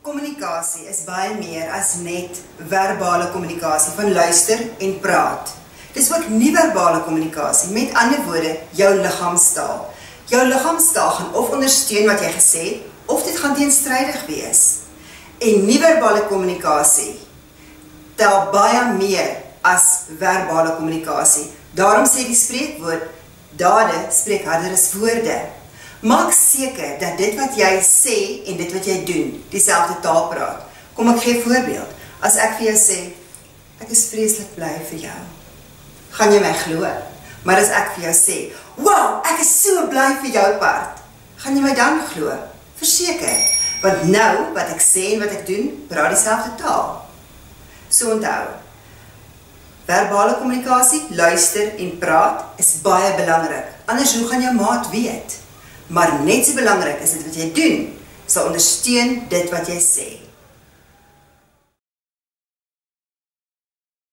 Kommunikasie is baie meer as net verbale kommunikasie van luister en praat. Dis ook nie-verbale kommunikasie, met ander woorde, jou liggaamstaal. Jou liggaamstaal gaan of ondersteun wat jy gesê het, of dit gaan teenstrydig wees. En nie-verbale kommunikasie tel baie meer as verbale kommunikasie. Daarom sê die spreekwoord, dade spreek harder as woorde. Maak seker dat dit wat jy sê en dit wat jy doen, dieselfde taal praat. Kom ek gee 'n voorbeeld. As ek vir jou sê, ek is vreeslik bly vir jou, gaan jy my glo? Maar as ek vir jou sê, wow, ek is so bly vir jou part, gaan jy my dan glo? Verseker, want nou wat ek sê en wat ek doen, praat dieselfde taal. So onthou, verbale kommunikasie, luister en praat is baie belangrik. Anders hoe gaan jou maat weet? Maar net so belangrik is dit wat jy doen, sal ondersteun dit wat jy sê.